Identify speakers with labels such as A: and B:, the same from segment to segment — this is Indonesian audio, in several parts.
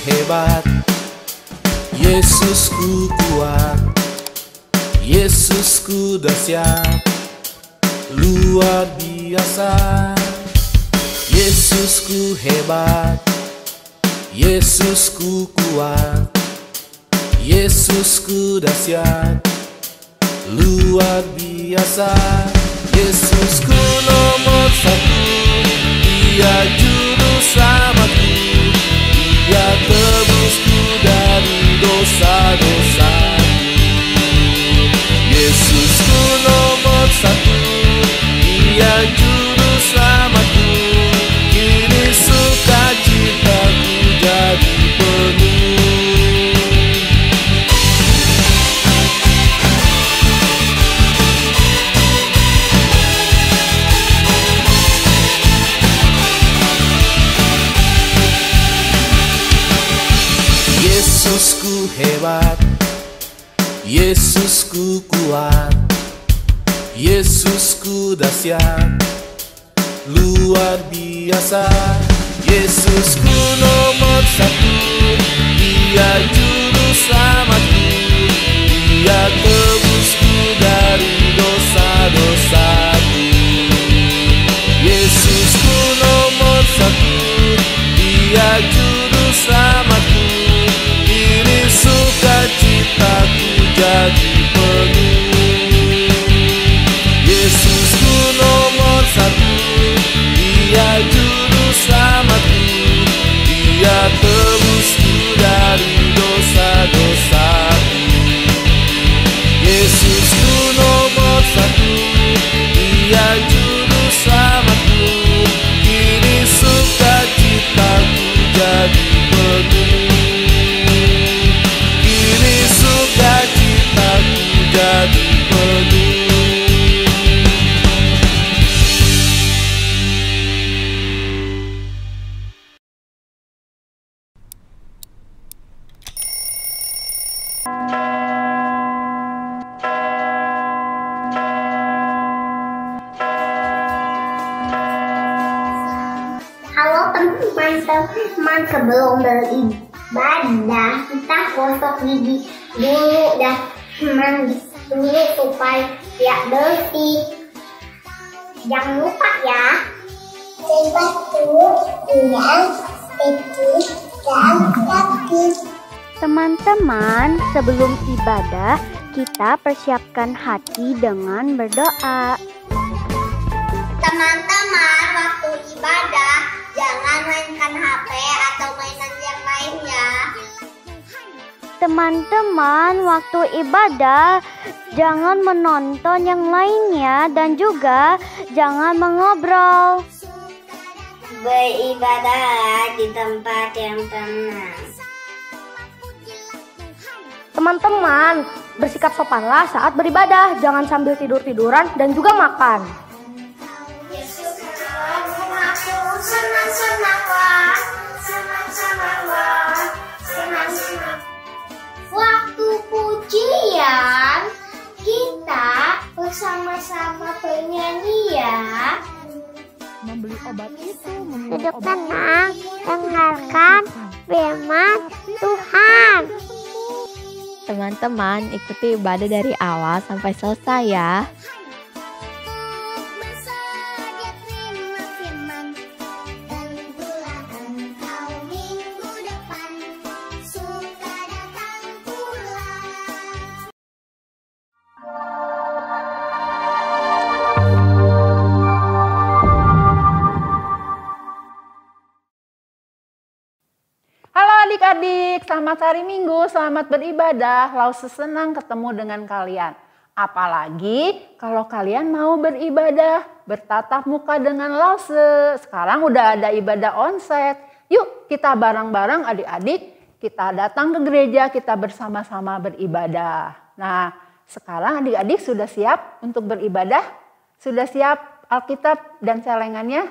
A: hebat, Yesusku kuat, Yesusku dahsyat, luar biasa. Yesusku hebat, Yesusku kuat, Yesusku dahsyat, luar biasa. Yesusku nomor satu, Dia juru selamatku, Dia tebusku dari dosa-dosaku. Yesusku nomor satu, Dia juru selamatku, kini sukacitaku jadi penuh. Yesusku hebat, Yesusku kuat, Yesusku dahsyat, luar biasa. Yesusku nomor satu, Dia juru selamatku, Dia tebusku dari dosa-dosaku. Yesusku nomor satu, Dia juru selamatku, kini sukacitaku jadi penuh. Yesusku nomor satu, Dia juru selamatku, Dia tebusku dari dosa-dosaku. Yesusku nomor satu, Dia juru selamatku, kini sukacitaku jadi penuh. Kini sukacitaku jadi penuh.
B: Halo teman-teman, sebelum beribadah kita gosok gigi dulu dan mandi dulu supaya bersih. Jangan lupa ya, batu yang bersih dan rapi.
C: Teman-teman, sebelum ibadah kita persiapkan hati dengan berdoa.
B: Teman-teman, waktu ibadah jangan mainkan HP atau mainan yang lain ya.
C: Teman-teman, waktu ibadah jangan menonton yang lainnya dan juga jangan mengobrol.
B: Beribadah di tempat yang tenang.
D: Teman-teman, bersikap sopanlah saat beribadah, jangan sambil tidur-tiduran dan juga makan.
B: Waktu pujian kita bersama-sama bernyanyi ya.
D: Membeli obat itu,
B: Duduk tenang, dengarkan firman Tuhan.
E: Teman-teman, ikuti ibadah dari awal sampai selesai ya.
F: Adik-adik, selamat hari Minggu, selamat beribadah. Lause senang ketemu dengan kalian. Apalagi kalau kalian mau beribadah, bertatap muka dengan Lause. Sekarang udah ada ibadah onsite. Yuk kita bareng-bareng adik-adik, kita datang ke gereja, kita bersama-sama beribadah. Nah, sekarang adik-adik sudah siap untuk beribadah? Sudah siap Alkitab dan celengannya?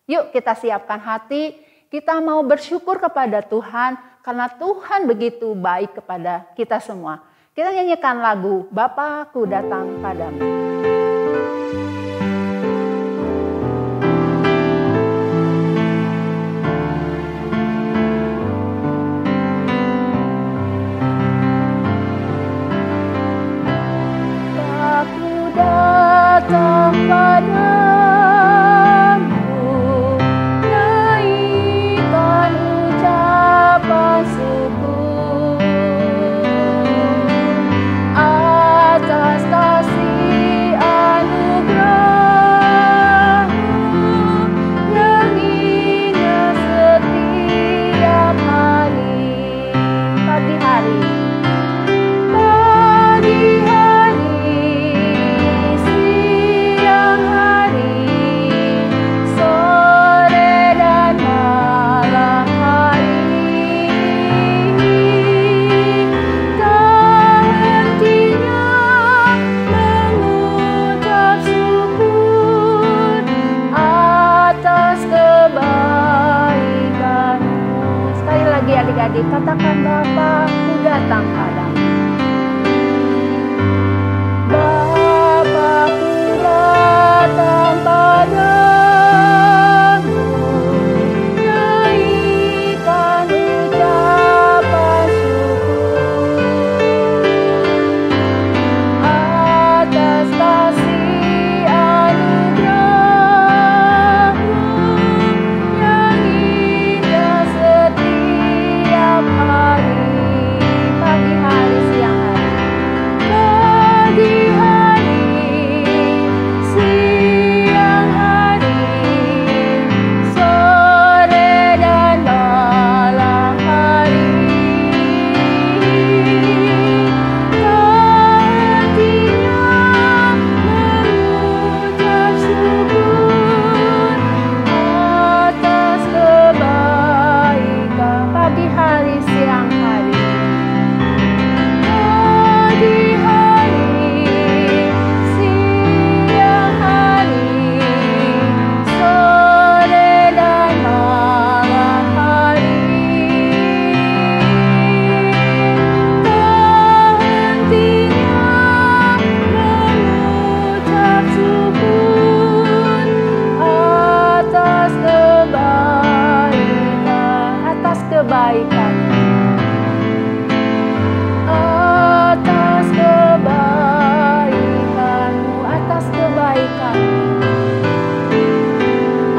F: Yuk kita siapkan hati. Kita mau bersyukur kepada Tuhan karena Tuhan begitu baik kepada kita semua. Kita nyanyikan lagu Bapa-Ku Datang Padamu. adik-adik katakan, Bapa, ku datang padamu. Bapa, ku datang padamu, naikkan ucapan syukur atas kasih anugerah-Mu yang indah setiap hari, pagi hari, siang hari, siang hari, sore dan malam hari. Hatinya mengucap syukur atas kebaikan, pagi hari, siang hari. Pagi hari, siang hari, sore dan malam hari. Tak hentinya mengucap syukur atas kebaikan, atas kebaikan. Atas kebaikan-Mu, atas kebaikan-Mu,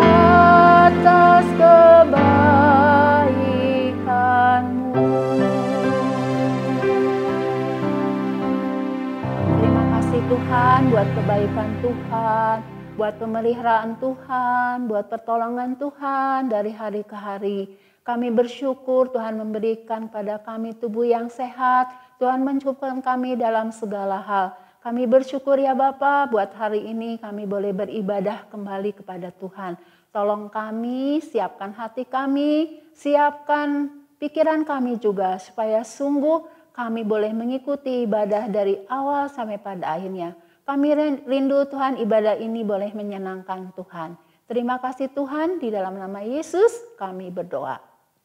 F: atas kebaikan-Mu. Terima kasih Tuhan buat kebaikan Tuhan, buat pemeliharaan Tuhan, buat pertolongan Tuhan dari hari ke hari. Kami bersyukur Tuhan memberikan pada kami tubuh yang sehat. Tuhan mencukupkan kami dalam segala hal. Kami bersyukur ya Bapa, buat hari ini kami boleh beribadah kembali kepada Tuhan. Tolong kami, siapkan hati kami, siapkan pikiran kami juga, supaya sungguh kami boleh mengikuti ibadah dari awal sampai pada akhirnya. Kami rindu Tuhan, ibadah ini boleh menyenangkan Tuhan. Terima kasih Tuhan, di dalam nama Yesus kami berdoa.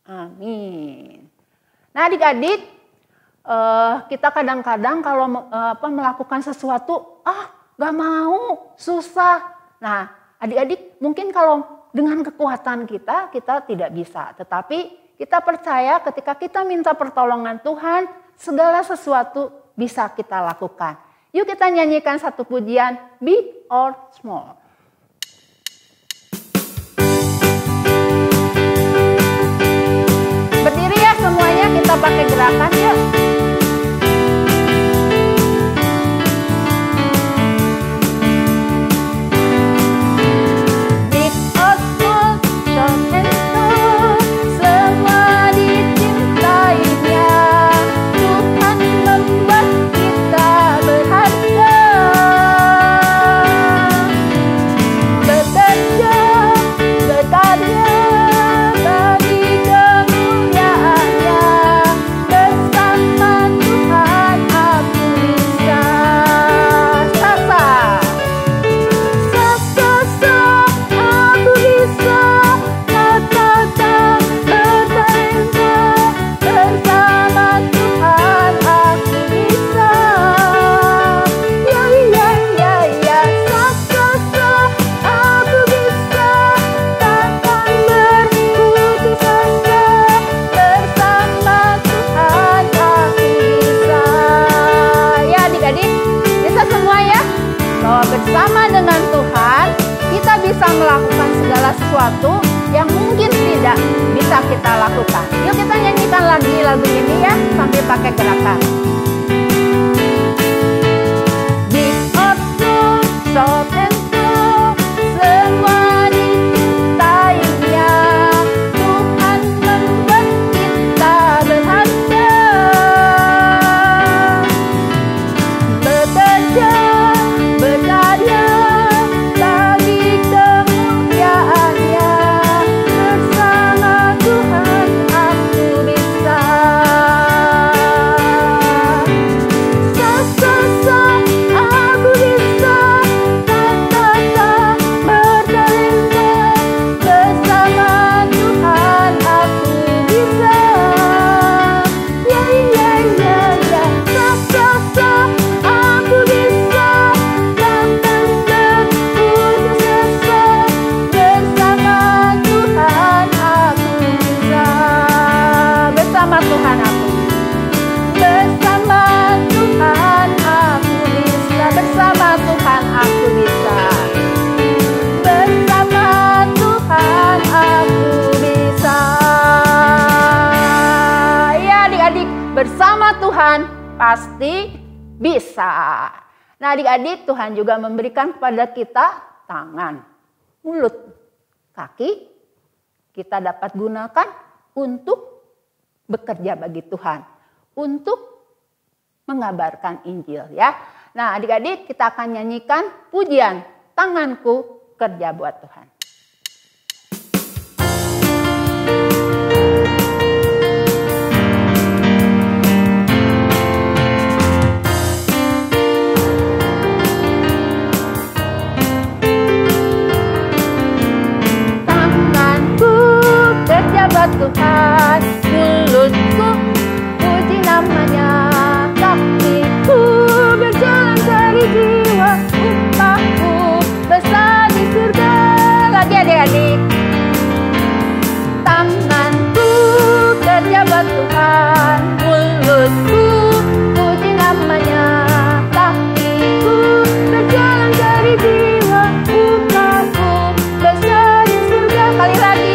F: Amin. Nah adik-adik, kita kadang-kadang kalau melakukan sesuatu, gak mau, susah. Nah adik-adik mungkin kalau dengan kekuatan kita tidak bisa. Tetapi kita percaya ketika kita minta pertolongan Tuhan, segala sesuatu bisa kita lakukan. Yuk kita nyanyikan satu pujian, Big or Small. Berdiri ya semuanya, kita pakai gerakan yuk. Bersama dengan Tuhan, kita bisa melakukan segala sesuatu yang mungkin tidak bisa kita lakukan. Yuk kita nyanyikan lagi lagu ini ya, sambil pakai gerakan. Big or small, short and tall, semua dicintainya. Tuhan membuat kita berharga. Bekerja, berkarya bagi kemuliaan-Nya, bersama Tuhan aku bisa. Tuhan pasti bisa. Nah adik-adik, Tuhan juga memberikan kepada kita tangan, mulut, kaki. Kita dapat gunakan untuk bekerja bagi Tuhan, untuk mengabarkan Injil ya. Nah adik-adik, kita akan nyanyikan pujian Tanganku Kerja Buat Tuhan.
E: Tuhan, mulutku puji namanya, kakiku berjalan cari jiwa, upahku besar di surga. Lagi adik-adik. Tanganku kerja buat Tuhan, mulutku puji namanya, kakiku berjalan cari jiwa, upahku besar di surga. Kali lagi.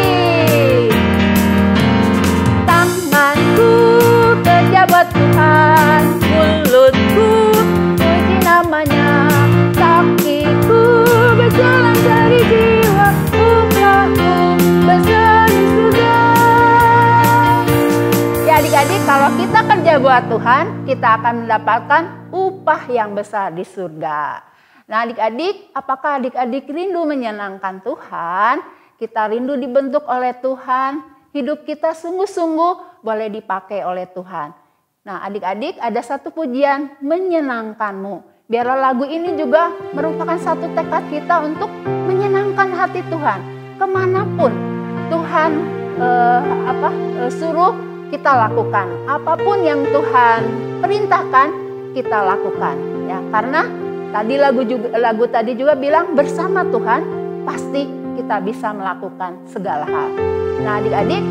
E: Buat Tuhan, mulutku puji namanya, kakiku berjalan cari jiwa, upahku besar di surga. Ya adik-adik, kalau kita kerja buat Tuhan, kita akan mendapatkan upah yang besar di surga. Nah adik-adik, apakah adik-adik rindu menyenangkan Tuhan? Kita rindu dibentuk oleh Tuhan, hidup kita sungguh-sungguh boleh dipakai oleh Tuhan. Nah adik-adik, ada satu pujian menyenangkanmu. Biarlah lagu ini juga merupakan satu tekad kita untuk menyenangkan hati Tuhan. Kemanapun Tuhan suruh kita lakukan. Apapun yang Tuhan perintahkan kita lakukan. Ya, karena tadi lagu tadi juga bilang bersama Tuhan pasti kita bisa melakukan segala hal. Nah adik-adik,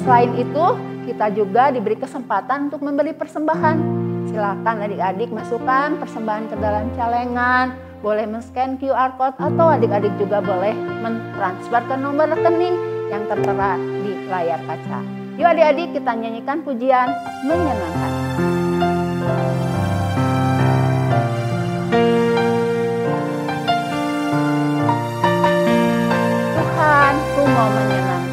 E: selain itu kita juga diberi kesempatan untuk memberi persembahan. Silakan adik-adik masukkan persembahan ke dalam celengan, boleh men-scan QR code atau adik-adik juga boleh mentransfer ke nomor rekening yang tertera di layar kaca. Yuk adik-adik, kita nyanyikan pujian menyenangkan. Tuhan, ku mau menyenangkan.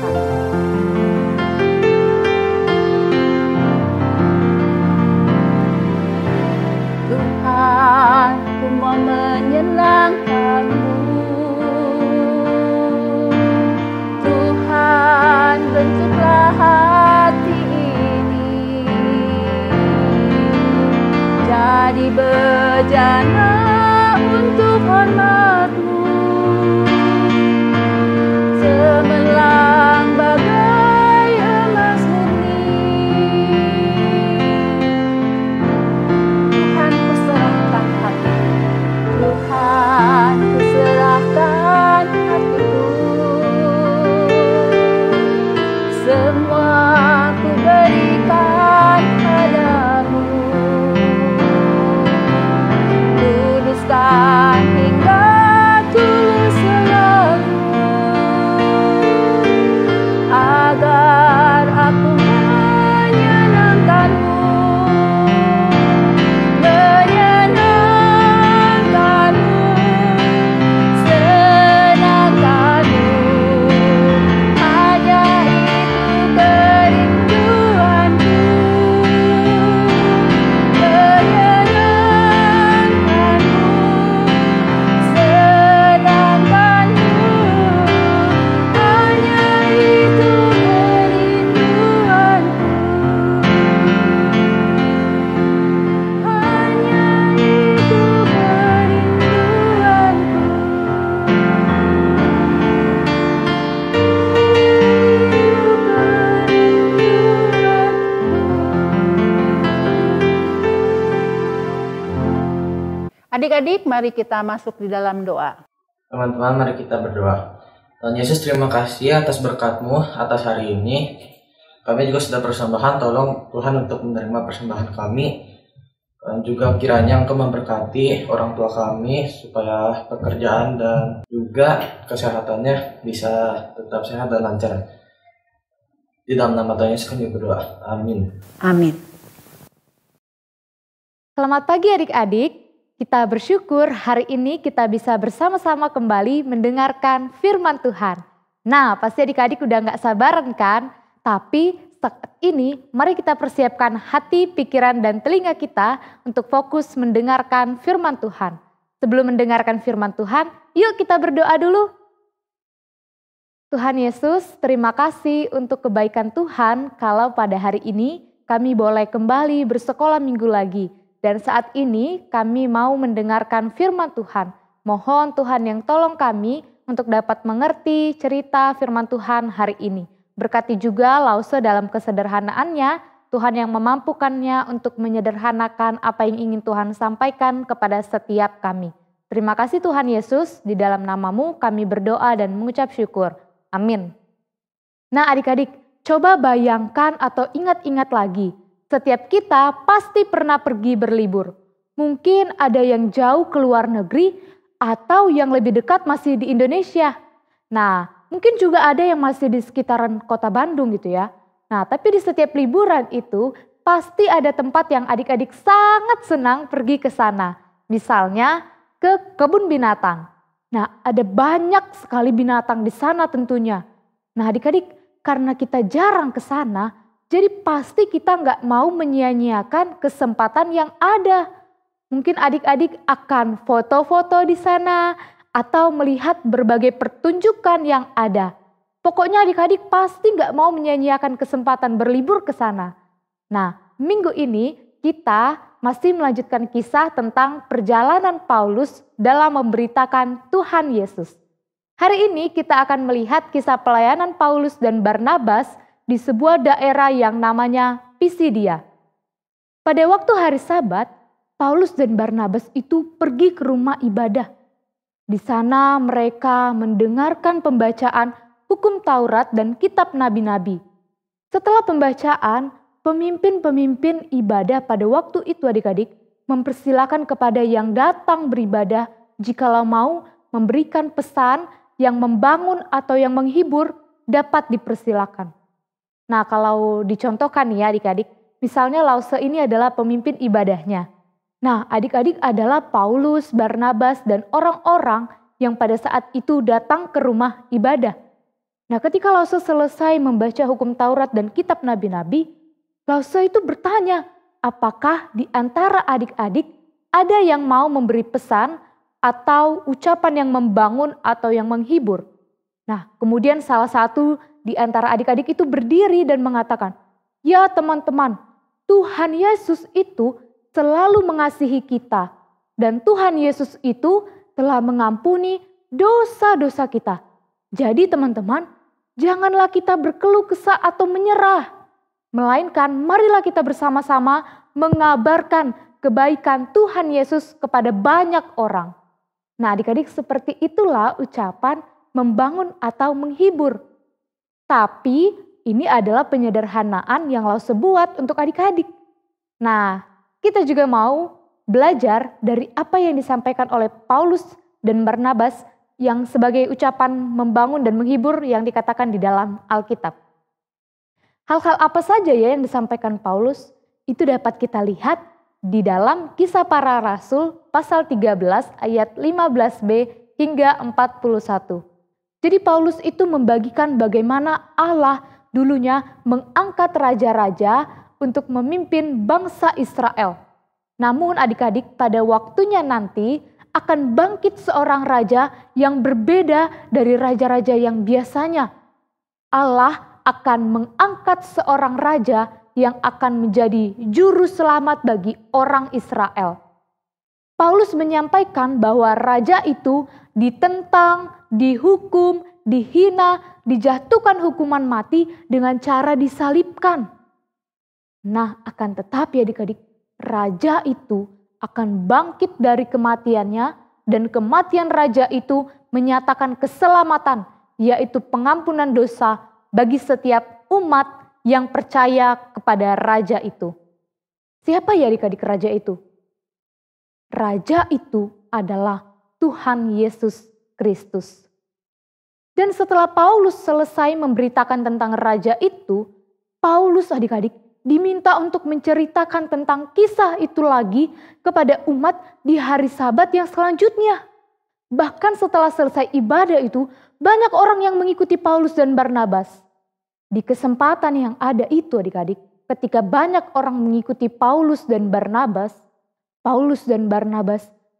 E: Aku mau menyenangkan-Mu, Tuhan, bentuklah hati ini jadi bejana untuk hormat-Mu, cemerlang bagai emas murni. Tuhan, ku serahkan hatiku, semua ku berikan padamu, kuduskan hingga tulus selalu, agar aku menyenangkan-Mu. Adik-adik, mari kita masuk di dalam doa.
A: Teman-teman, mari kita berdoa. Tuhan Yesus, terima kasih atas berkat-Mu atas hari ini. Kami juga sudah persembahan, tolong Tuhan untuk menerima persembahan kami. Dan juga kiranya Engkau memberkati orang tua kami supaya pekerjaan dan juga kesehatannya bisa tetap sehat dan lancar. Di dalam nama Tuhan Yesus kami berdoa. Amin.
F: Amin.
G: Selamat pagi adik-adik. Kita bersyukur hari ini kita bisa bersama-sama kembali mendengarkan firman Tuhan. Nah, pasti adik-adik udah gak sabaran kan? Tapi saat ini mari kita persiapkan hati, pikiran, dan telinga kita untuk fokus mendengarkan firman Tuhan. Sebelum mendengarkan firman Tuhan, yuk kita berdoa dulu. Tuhan Yesus, terima kasih untuk kebaikan Tuhan kalau pada hari ini kami boleh kembali bersekolah minggu lagi. Dan saat ini kami mau mendengarkan firman Tuhan. Mohon Tuhan yang tolong kami untuk dapat mengerti cerita firman Tuhan hari ini. Berkati juga Lause dalam kesederhanaannya, Tuhan yang memampukannya untuk menyederhanakan apa yang ingin Tuhan sampaikan kepada setiap kami. Terima kasih Tuhan Yesus, di dalam nama-Mu kami berdoa dan mengucap syukur. Amin. Nah adik-adik, coba bayangkan atau ingat-ingat lagi. Setiap kita pasti pernah pergi berlibur. Mungkin ada yang jauh ke luar negeri atau yang lebih dekat masih di Indonesia. Nah, mungkin juga ada yang masih di sekitaran kota Bandung gitu ya. Nah, tapi di setiap liburan itu pasti ada tempat yang adik-adik sangat senang pergi ke sana. Misalnya ke kebun binatang. Nah, ada banyak sekali binatang di sana tentunya. Nah, adik-adik, karena kita jarang ke sana, jadi pasti kita nggak mau menyia-nyiakan kesempatan yang ada. Mungkin adik-adik akan foto-foto di sana atau melihat berbagai pertunjukan yang ada. Pokoknya adik-adik pasti nggak mau menyia-nyiakan kesempatan berlibur ke sana. Nah, minggu ini kita masih melanjutkan kisah tentang perjalanan Paulus dalam memberitakan Tuhan Yesus. Hari ini kita akan melihat kisah pelayanan Paulus dan Barnabas di sebuah daerah yang namanya Pisidia. Pada waktu hari Sabat, Paulus dan Barnabas itu pergi ke rumah ibadah. Di sana mereka mendengarkan pembacaan hukum Taurat dan kitab nabi-nabi. Setelah pembacaan, pemimpin-pemimpin ibadah pada waktu itu adik-adik mempersilakan kepada yang datang beribadah jikalau mau memberikan pesan yang membangun atau yang menghibur dapat dipersilakan. Nah kalau dicontohkan ya adik-adik, misalnya Lause ini adalah pemimpin ibadahnya. Nah adik-adik adalah Paulus, Barnabas, dan orang-orang yang pada saat itu datang ke rumah ibadah. Nah ketika Lause selesai membaca hukum Taurat dan kitab nabi-nabi, Lause itu bertanya, apakah di antara adik-adik ada yang mau memberi pesan atau ucapan yang membangun atau yang menghibur? Nah kemudian salah satu di antara adik-adik itu berdiri dan mengatakan, ya teman-teman, Tuhan Yesus itu selalu mengasihi kita. Dan Tuhan Yesus itu telah mengampuni dosa-dosa kita. Jadi teman-teman, janganlah kita berkeluh kesah atau menyerah. Melainkan marilah kita bersama-sama mengabarkan kebaikan Tuhan Yesus kepada banyak orang. Nah adik-adik seperti itulah ucapan membangun atau menghibur. Tapi ini adalah penyederhanaan yang Lause buat untuk adik-adik. Nah, kita juga mau belajar dari apa yang disampaikan oleh Paulus dan Barnabas yang sebagai ucapan membangun dan menghibur yang dikatakan di dalam Alkitab. Hal-hal apa saja ya yang disampaikan Paulus? Itu dapat kita lihat di dalam Kisah Para Rasul pasal 13 ayat 15b hingga 41. Jadi Paulus itu membagikan bagaimana Allah dulunya mengangkat raja-raja untuk memimpin bangsa Israel. Namun adik-adik pada waktunya nanti akan bangkit seorang raja yang berbeda dari raja-raja yang biasanya. Allah akan mengangkat seorang raja yang akan menjadi juru selamat bagi orang Israel. Paulus menyampaikan bahwa raja itu ditentang, dihukum, dihina, dijatuhkan hukuman mati dengan cara disalibkan. Nah, akan tetapi adik-adik, raja itu akan bangkit dari kematiannya dan kematian raja itu menyatakan keselamatan, yaitu pengampunan dosa bagi setiap umat yang percaya kepada raja itu. Siapa ya adik-adik raja itu? Raja itu adalah Tuhan Yesus Kristus. Dan setelah Paulus selesai memberitakan tentang raja itu, Paulus adik-adik diminta untuk menceritakan tentang kisah itu lagi kepada umat di hari Sabat yang selanjutnya. Bahkan setelah selesai ibadah itu, banyak orang yang mengikuti Paulus dan Barnabas. Di kesempatan yang ada itu adik-adik, ketika banyak orang mengikuti Paulus dan Barnabas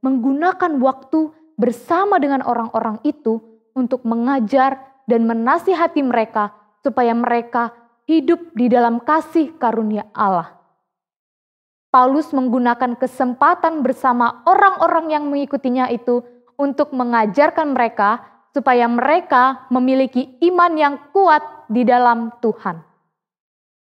G: menggunakan waktu bersama dengan orang-orang itu untuk mengajar dan menasihati mereka supaya mereka hidup di dalam kasih karunia Allah. Paulus menggunakan kesempatan bersama orang-orang yang mengikutinya itu untuk mengajarkan mereka supaya mereka memiliki iman yang kuat di dalam Tuhan.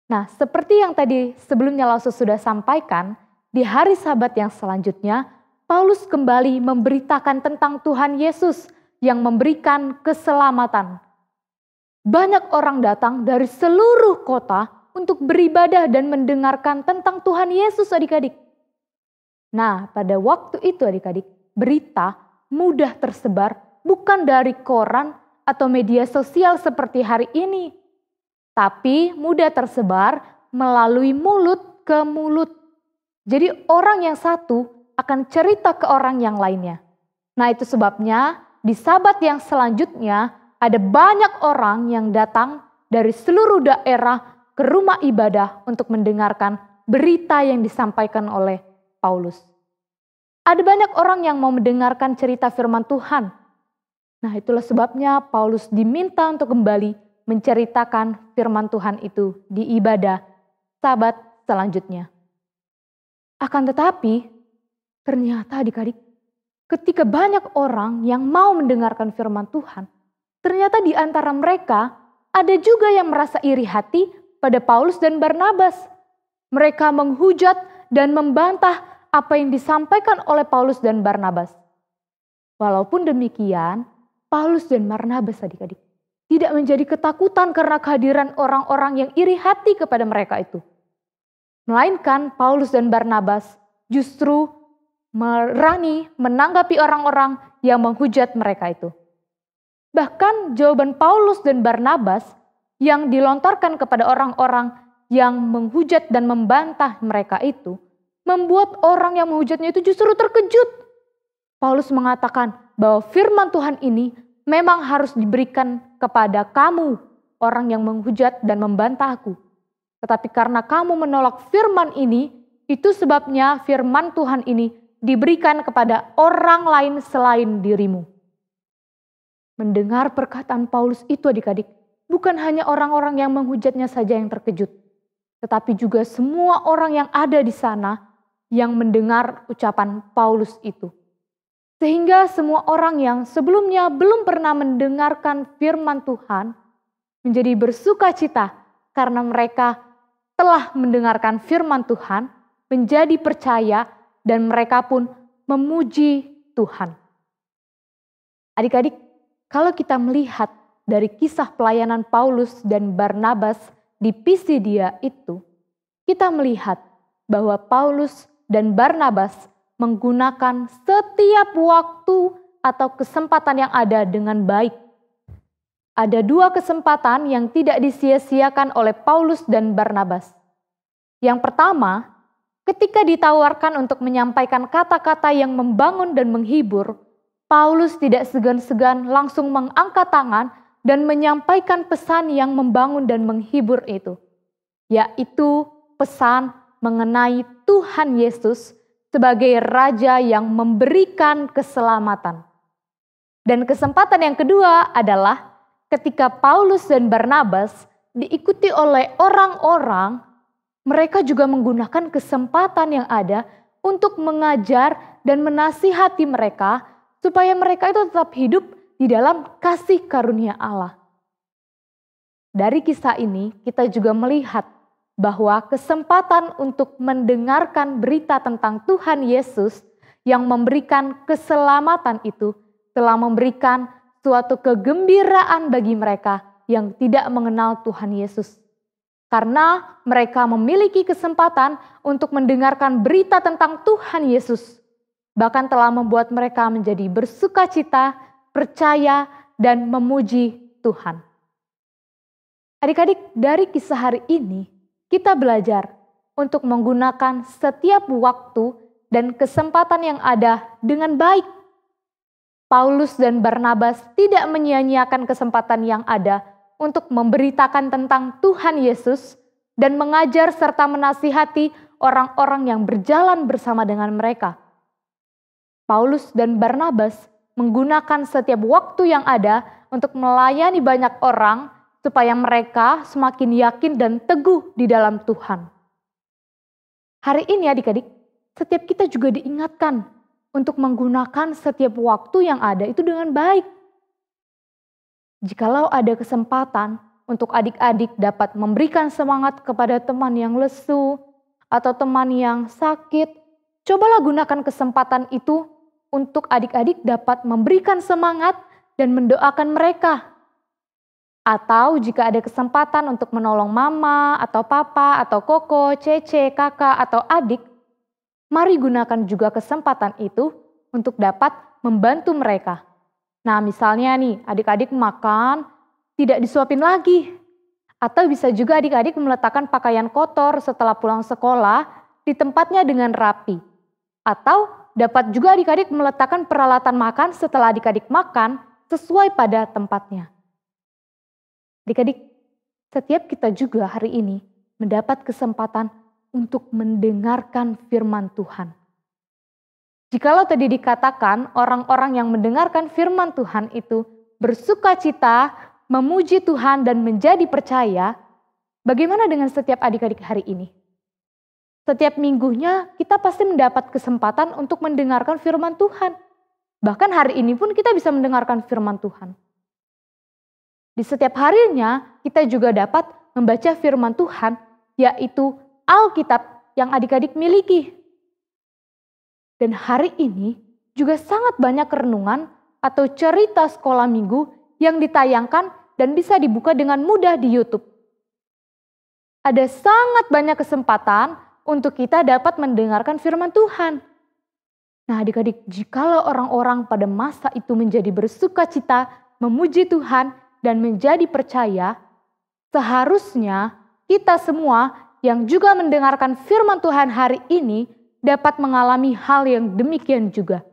G: Nah, seperti yang tadi sebelumnya Lausus sudah sampaikan, di hari Sabat yang selanjutnya, Paulus kembali memberitakan tentang Tuhan Yesus yang memberikan keselamatan. Banyak orang datang dari seluruh kota untuk beribadah dan mendengarkan tentang Tuhan Yesus adik-adik. Nah, pada waktu itu adik-adik, berita mudah tersebar bukan dari koran atau media sosial seperti hari ini, tapi mudah tersebar melalui mulut ke mulut. Jadi orang yang satu akan cerita ke orang yang lainnya. Nah, itu sebabnya di Sabat yang selanjutnya ada banyak orang yang datang dari seluruh daerah ke rumah ibadah untuk mendengarkan berita yang disampaikan oleh Paulus. Ada banyak orang yang mau mendengarkan cerita firman Tuhan. Nah, itulah sebabnya Paulus diminta untuk kembali menceritakan firman Tuhan itu di ibadah Sabat selanjutnya. Akan tetapi, ternyata adik-adik, ketika banyak orang yang mau mendengarkan firman Tuhan, ternyata di antara mereka ada juga yang merasa iri hati pada Paulus dan Barnabas. Mereka menghujat dan membantah apa yang disampaikan oleh Paulus dan Barnabas. Walaupun demikian, Paulus dan Barnabas adik-adik tidak menjadi ketakutan karena kehadiran orang-orang yang iri hati kepada mereka itu. Melainkan Paulus dan Barnabas justru berani menanggapi orang-orang yang menghujat mereka itu. Bahkan jawaban Paulus dan Barnabas yang dilontarkan kepada orang-orang yang menghujat dan membantah mereka itu membuat orang yang menghujatnya itu justru terkejut. Paulus mengatakan bahwa firman Tuhan ini memang harus diberikan kepada kamu, orang yang menghujat dan membantahku. Tetapi karena kamu menolak firman ini, itu sebabnya firman Tuhan ini diberikan kepada orang lain selain dirimu. Mendengar perkataan Paulus itu adik-adik, bukan hanya orang-orang yang menghujatnya saja yang terkejut, tetapi juga semua orang yang ada di sana yang mendengar ucapan Paulus itu. Sehingga semua orang yang sebelumnya belum pernah mendengarkan firman Tuhan menjadi bersukacita karena mereka telah mendengarkan firman Tuhan, menjadi percaya dan mereka pun memuji Tuhan. Adik-adik, kalau kita melihat dari kisah pelayanan Paulus dan Barnabas di Pisidia itu, kita melihat bahwa Paulus dan Barnabas menggunakan setiap waktu atau kesempatan yang ada dengan baik. Ada dua kesempatan yang tidak disia-siakan oleh Paulus dan Barnabas. Yang pertama, ketika ditawarkan untuk menyampaikan kata-kata yang membangun dan menghibur, Paulus tidak segan-segan langsung mengangkat tangan dan menyampaikan pesan yang membangun dan menghibur itu, yaitu pesan mengenai Tuhan Yesus sebagai Raja yang memberikan keselamatan. Dan kesempatan yang kedua adalah ketika Paulus dan Barnabas diikuti oleh orang-orang, mereka juga menggunakan kesempatan yang ada untuk mengajar dan menasihati mereka supaya mereka itu tetap hidup di dalam kasih karunia Allah. Dari kisah ini kita juga melihat bahwa kesempatan untuk mendengarkan berita tentang Tuhan Yesus yang memberikan keselamatan itu telah memberikan suatu kegembiraan bagi mereka yang tidak mengenal Tuhan Yesus. Karena mereka memiliki kesempatan untuk mendengarkan berita tentang Tuhan Yesus, bahkan telah membuat mereka menjadi bersukacita, percaya, dan memuji Tuhan. Adik-adik, dari kisah hari ini, kita belajar untuk menggunakan setiap waktu dan kesempatan yang ada dengan baik. Paulus dan Barnabas tidak menyia-nyiakan kesempatan yang ada untuk memberitakan tentang Tuhan Yesus dan mengajar serta menasihati orang-orang yang berjalan bersama dengan mereka. Paulus dan Barnabas menggunakan setiap waktu yang ada untuk melayani banyak orang supaya mereka semakin yakin dan teguh di dalam Tuhan. Hari ini adik-adik, setiap kita juga diingatkan untuk menggunakan setiap waktu yang ada itu dengan baik. Jikalau ada kesempatan untuk adik-adik dapat memberikan semangat kepada teman yang lesu atau teman yang sakit, cobalah gunakan kesempatan itu untuk adik-adik dapat memberikan semangat dan mendoakan mereka. Atau jika ada kesempatan untuk menolong mama atau papa atau koko, cece, kakak atau adik, mari gunakan juga kesempatan itu untuk dapat membantu mereka. Nah, misalnya nih, adik-adik makan tidak disuapin lagi. Atau bisa juga adik-adik meletakkan pakaian kotor setelah pulang sekolah di tempatnya dengan rapi. Atau dapat juga adik-adik meletakkan peralatan makan setelah adik-adik makan sesuai pada tempatnya. Adik-adik, setiap kita juga hari ini mendapat kesempatan untuk mendengarkan firman Tuhan. Jikalau tadi dikatakan orang-orang yang mendengarkan firman Tuhan itu bersukacita, memuji Tuhan dan menjadi percaya, bagaimana dengan setiap adik-adik hari ini? Setiap minggunya kita pasti mendapat kesempatan untuk mendengarkan firman Tuhan. Bahkan hari ini pun kita bisa mendengarkan firman Tuhan. Di setiap harinya kita juga dapat membaca firman Tuhan, yaitu Alkitab yang adik-adik miliki. Dan hari ini juga sangat banyak renungan atau cerita sekolah minggu yang ditayangkan dan bisa dibuka dengan mudah di YouTube. Ada sangat banyak kesempatan untuk kita dapat mendengarkan firman Tuhan. Nah adik-adik, jikalau orang-orang pada masa itu menjadi bersukacita, memuji Tuhan, dan menjadi percaya, seharusnya kita semua yang juga mendengarkan firman Tuhan hari ini dapat mengalami hal yang demikian juga.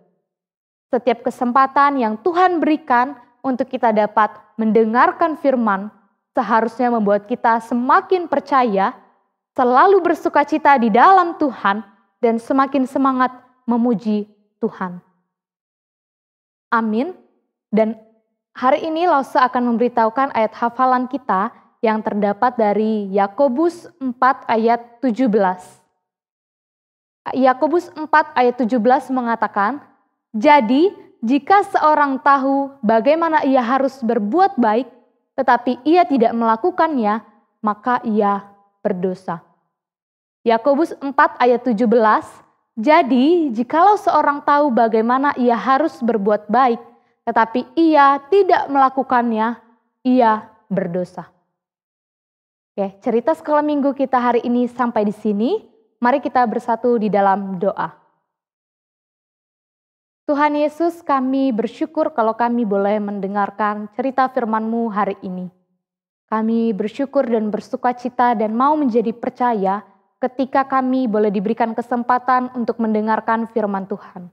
G: Setiap kesempatan yang Tuhan berikan untuk kita dapat mendengarkan firman, seharusnya membuat kita semakin percaya, selalu bersukacita di dalam Tuhan, dan semakin semangat memuji Tuhan. Amin. Dan hari ini Lause akan memberitahukan ayat hafalan kita yang terdapat dari Yakobus 4 ayat 17. Yakobus 4 ayat 17 mengatakan, "Jadi jika seorang tahu bagaimana ia harus berbuat baik, tetapi ia tidak melakukannya, maka ia berdosa." Yakobus 4 ayat 17, "Jadi jikalau seorang tahu bagaimana ia harus berbuat baik, tetapi ia tidak melakukannya, ia berdosa." Oke, cerita sekolah minggu kita hari ini sampai di sini. Mari kita bersatu di dalam doa. Tuhan Yesus, kami bersyukur kalau kami boleh mendengarkan cerita firman-Mu hari ini. Kami bersyukur dan bersukacita dan mau menjadi percaya ketika kami boleh diberikan kesempatan untuk mendengarkan firman Tuhan.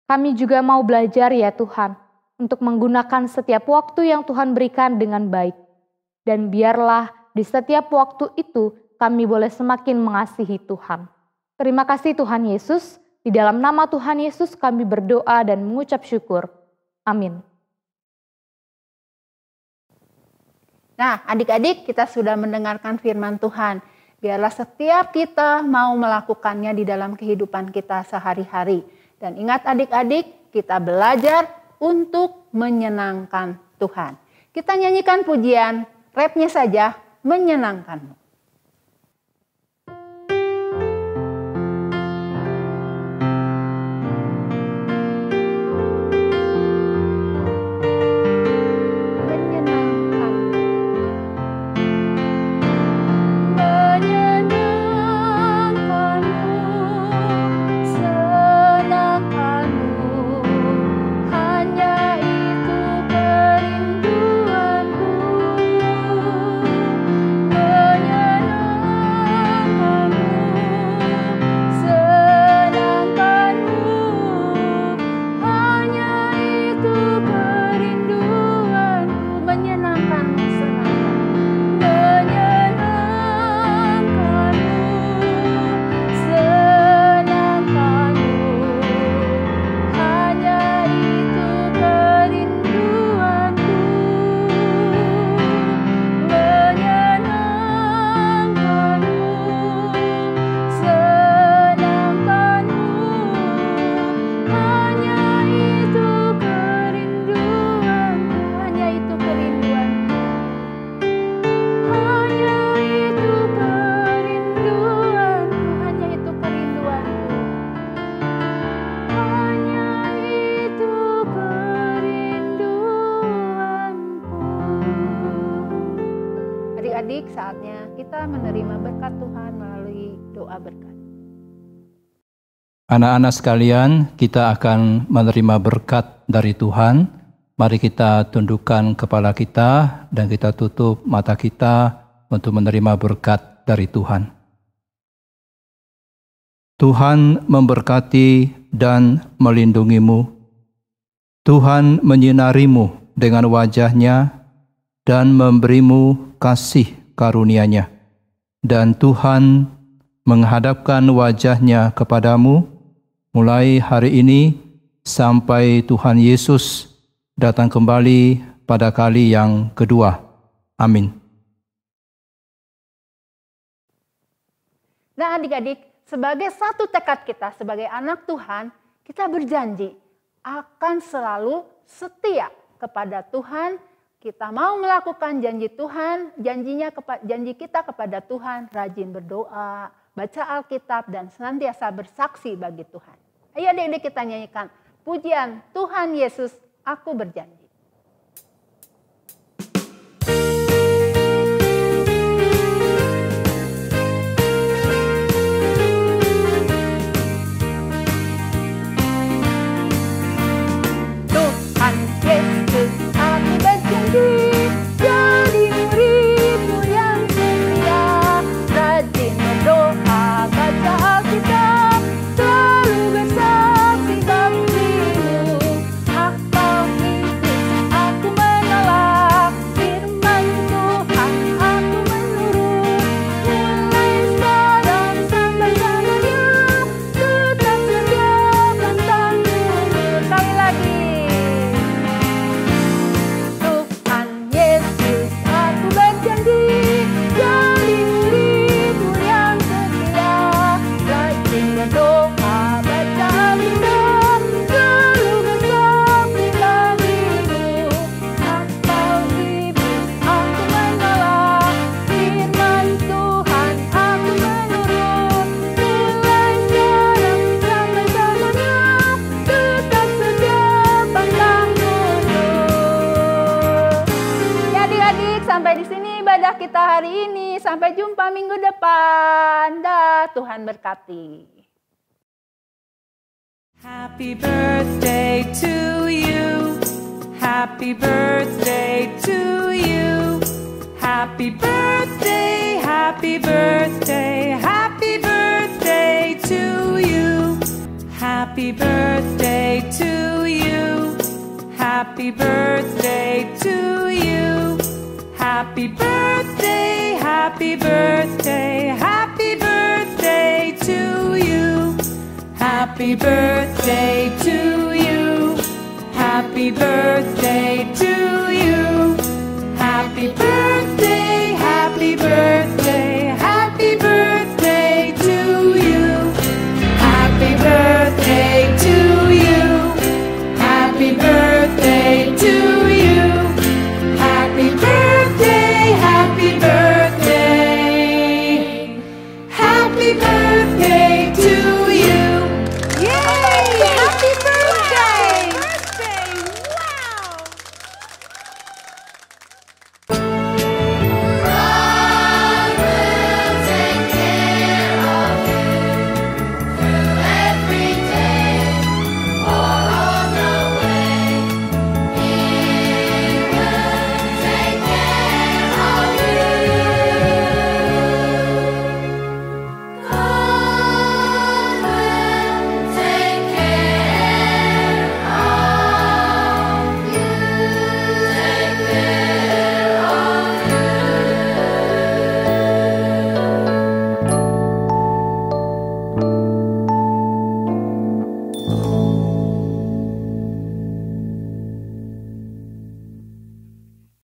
G: Kami juga mau belajar ya Tuhan, untuk menggunakan setiap waktu yang Tuhan berikan dengan baik. Dan biarlah di setiap waktu itu kami boleh semakin mengasihi Tuhan. Terima kasih Tuhan Yesus, di dalam nama Tuhan Yesus kami berdoa dan mengucap syukur. Amin.
E: Nah, adik-adik, kita sudah mendengarkan firman Tuhan. Biarlah setiap kita mau melakukannya di dalam kehidupan kita sehari-hari. Dan ingat adik-adik, kita belajar untuk menyenangkan Tuhan. Kita nyanyikan pujian, rapnya saja, menyenangkanmu.
G: Menyenangkanmu, hanya itu perinduanku.
F: kita menerima berkat Tuhan melalui doa berkat.
H: Anak-anak sekalian, kita akan menerima berkat dari Tuhan. Mari kita tundukkan kepala kita dan kita tutup mata kita untuk menerima berkat dari Tuhan. Tuhan memberkati dan melindungimu. Tuhan menyinarimu dengan wajah-Nya dan memberimu kasih karunia-Nya. Dan Tuhan menghadapkan wajah-Nya kepadamu mulai hari ini sampai Tuhan Yesus datang kembali pada kali yang kedua. Amin.
F: Nah adik-adik, sebagai satu tekad kita sebagai anak Tuhan, kita berjanji akan selalu setia kepada Tuhan. Kita mau melakukan janji Tuhan, janji kita kepada Tuhan, rajin berdoa, baca Alkitab, dan senantiasa bersaksi bagi Tuhan. Ayo adik-adik kita nyanyikan pujian Tuhan Yesus, aku berjanji. Tuhan Yesus, aku berjanji, jadi murid-Mu yang setia, rajin berdoa, baca Alkitab, selalu bersaksi bakti-Mu. Akal Kristus aku menolak, firman Tuhan aku menurut, mulai sekarang sampai zamannya, tetap setia pantang mundur. Sekali lagi. Tuhan Yesus, aku berjanji, jadi murid-Mu yang setia, rajin berdoa, baca Alkitab, selalu bersaksi bagi-Mu. Akal Kristus aku menolak, firman Tuhan aku menurut, mulai sekarang sampai zamannya, tetap setia pantang mundur. Ya adik-adik, sampai di sini ibadah kita hari ini. Sampai jumpa minggu depan. Dah, Tuhan berkati.
I: Happy birthday to you. Happy birthday to you. Happy birthday, happy birthday, happy birthday to you. Happy birthday to you. Happy birthday to you. Happy birthday, happy birthday, happy birthday to you. Happy birthday to you. Happy birthday to you. Happy birthday, happy birthday, happy birthday to you. Happy birthday to you. Happy birthday to you. Happy birthday, happy birthday. Happy birthday to you. Yay! Happy birthday! Wow!